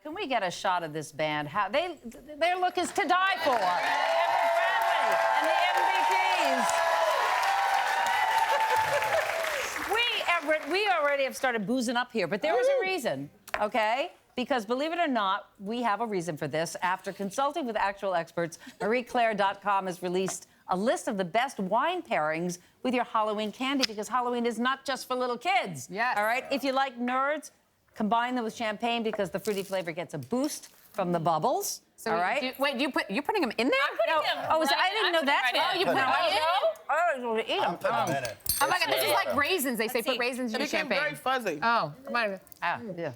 Can we get a shot of this band? How their look is to die for. Ever-friendly and the MVPs. We already have started boozing up here, but there was a reason, okay? Because believe it or not, we have a reason for this. After consulting with actual experts, MarieClaire.com has released a list of the best wine pairings with your Halloween candy, because Halloween is not just for little kids. Yes. All right? If you like nerds, combine them with champagne because the fruity flavor gets a boost from the bubbles. So all right? you're putting them in there? I'm putting them. Oh, I didn't know that's right right. in. You put them in? Oh, eat them. I'm putting them in it. Oh my God, this is like raisins. They say Let's put see. raisins in It your became very champagne. fuzzy. Oh, come on. Ah, yeah.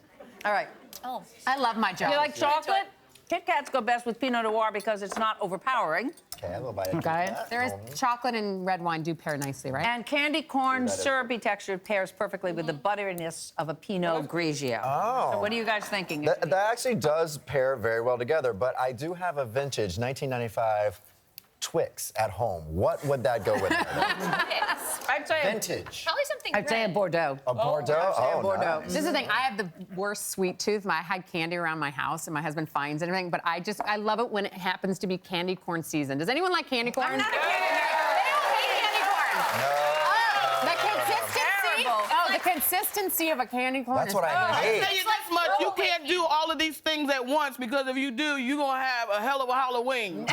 All right. Oh. I love my job. You like chocolate? Kit Kats go best with Pinot Noir because it's not overpowering. Okay, a little bite. Okay. There is chocolate and red wine do pair nicely, right? And candy corn syrupy texture pairs perfectly with the butteriness of a Pinot Grigio. Oh. So what are you guys thinking? That actually does pair very well together, but I do have a vintage 1995 Twix at home. What would that go with? I'd say Vintage. Probably something I'd say a red. Bordeaux. A Bordeaux? Oh, Bordeaux. nice. This is the thing. I have the worst sweet tooth. I hide candy around my house, and my husband finds and everything. But I love it when it happens to be candy corn season. Does anyone like candy corn? I'm not a candy They don't hate candy corn. No. The consistency. Terrible. Oh, the consistency of a candy corn. That's is what I I hate. tell you this much, you can't do all of these things at once, because if you do, you're gonna have a hell of a Halloween.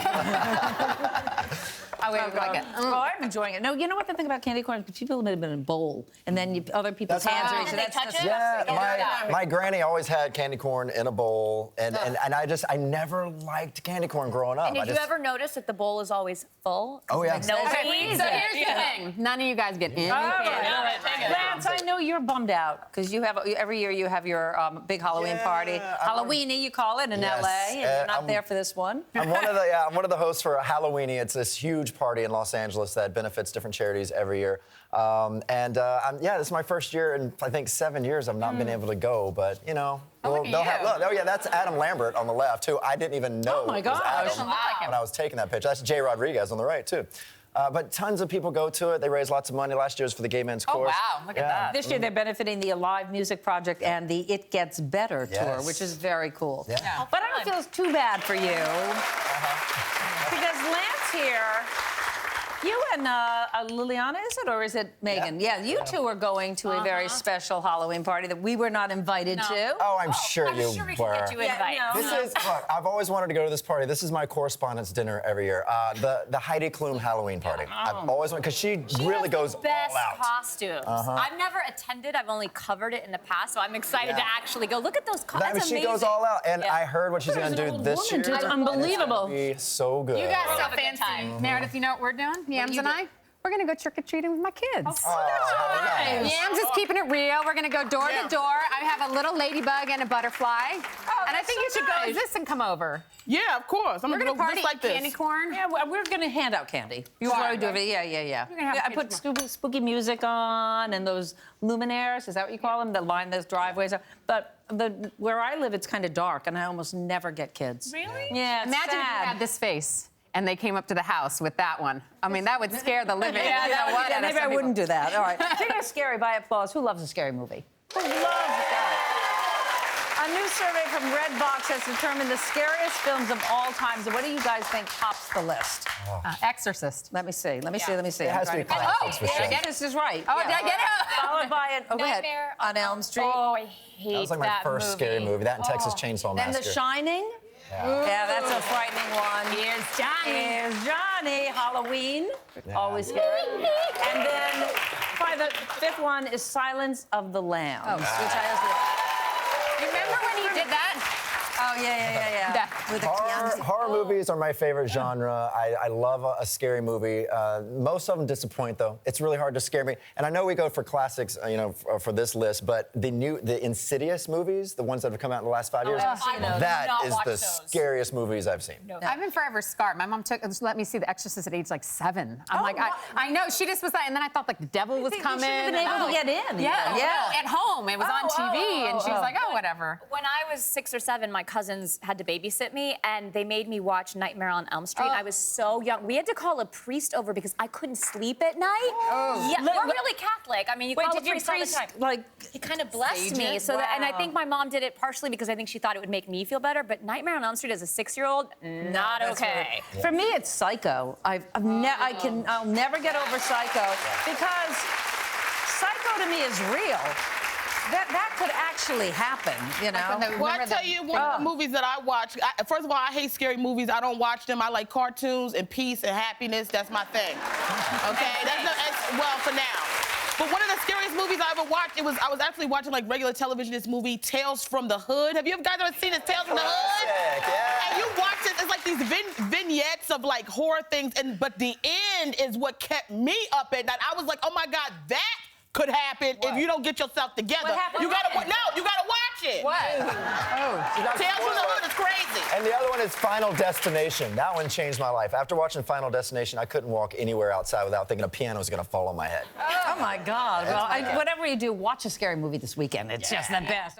I would like it. Oh, I'm enjoying it. No, you know what the thing about candy corn? People have been in a bowl, and then other people's That's hands right. are And so they that's touch it? Yeah, my granny always had candy corn in a bowl, and I never liked candy corn growing up. And did you ever notice that the bowl is always full? Oh, yeah. No Okay, reason. so here's the thing. None of you guys get any All candy. right. Lance, I know you're bummed out because you have every year you have your big Halloween party, Halloweeny you call it in Yes, LA, and you're not I'm- there for this one. I'm one of the hosts for Halloweeny. It's this huge party in Los Angeles that benefits different charities every year. This is my first year in, I think, 7 years I've not been able to go, but, you know. look at you. Oh, yeah, that's Adam Lambert on the left, who I didn't even know Oh, my was Adam gosh. Doesn't look like him. when I was taking that picture. That's Jay Rodriguez on the right, too. But tons of people go to it. They raise lots of money. Last year was for the Gay Men's Oh, Chorus. wow. Look at that. This year they're benefiting the Alive Music Project and the It Gets Better tour, Yes. which is very cool. Yeah. Yeah. But I don't feel it's too bad for you. Because Lance here, you and Liliana, is it, or is it Megan? Yeah, you two are going to a very special Halloween party that we were not invited to. Oh, I'm sure I'm you sure we were. can get you invited. This is, look, I've always wanted to go to this party. This is my correspondence dinner every year. The Heidi Klum Halloween party. I've always wanted, because she really goes Best all out. costumes. I've never attended. I've only covered it in the past, so I'm excited to actually go. Look at those costumes. I mean, she goes all out, and I heard what she's going to do this year. It's and unbelievable. It's gonna be so good. You guys We'll so have a good fancy. time. Meredith, you know what we're doing? Yams and I? We're going to go trick-or-treating with my kids. nice. Yams is keeping it real. We're going to go door to door. I have a little ladybug and a butterfly. And I think you should go as this and come over. Yeah, of course. I'm We're gonna going to go party just like eat this. candy corn. Yeah, we're going to hand out candy. You are, want to do right? it? Yeah. You're gonna have I candy put spooky music on and those luminaires, is that what you call them, that line those driveways up? But where I live, it's kind of dark, and I almost never get kids. Really? Yeah, it's Imagine if you sad. had this face and they came up to the house with that one. I mean, that would scare the living. Yeah, you know what, out of maybe some I people. wouldn't do that. All right. Speaking of scary, by applause, who loves a scary movie? Who loves that? A new survey from Redbox has determined the scariest films of all time. So what do you guys think tops the list? Exorcist. Let me see. It has to be classics for sure. This is right. Oh, did I get it? Followed by go ahead. Nightmare On Elm Street. Oh, I hate That was like my first scary movie. That and Texas Chainsaw Then Massacre. The Shining. Yeah, that's a frightening one. Here's Johnny. Here's Johnny. Halloween. Always scary. And then probably the fifth one is Silence of the Lambs. Oh, which I also... Remember when he did that? Oh, yeah. With the Horror movies are my favorite genre. I love a scary movie. Most of them disappoint, though. It's really hard to scare me. And I know we go for classics, for this list, but the Insidious movies, the ones that have come out in the last 5 years, I will that not is watch the those. scariest movies I've seen. No. I've been forever scarred. My mom let me see The Exorcist at age like 7. I'm like, I know. She just was like, and then I thought like the devil was coming. You should have been able to get in. Yeah. Yeah. At home. It was on TV, and she was like, oh, whatever. When I was 6 or 7, my cousins had to babysit me, me and they made me watch Nightmare on Elm Street. And I was so young. We had to call a priest over because I couldn't sleep at night. Yeah, we're really Catholic. I mean, you call a priest all the time. Like, he kind of blessed me. So that, and I think my mom did it partially because I think she thought it would make me feel better. But Nightmare on Elm Street as a 6-year-old, not okay. for me, it's Psycho. I'll never get over Psycho because Psycho to me is real. That could actually happen, you know? Well, I tell you, one of the movies that I watch, first of all, I hate scary movies. I don't watch them. I like cartoons and peace and happiness. That's my thing. Okay? Well, for now. But one of the scariest movies I ever watched, I was actually watching like regular television, this movie, Tales from the Hood. Have you guys ever seen this Tales from the Hood? Yeah. And you watch it, it's like these vignettes of like horror things, but the end is what kept me up at night. I was like, oh my God, that could happen if you don't get yourself together. What happened? You gotta watch it. What? Tales from the Hood is crazy. And the other one is Final Destination. That one changed my life. After watching Final Destination, I couldn't walk anywhere outside without thinking a piano was gonna fall on my head. Oh my God. Well, whatever you do, watch a scary movie this weekend. It's just the best.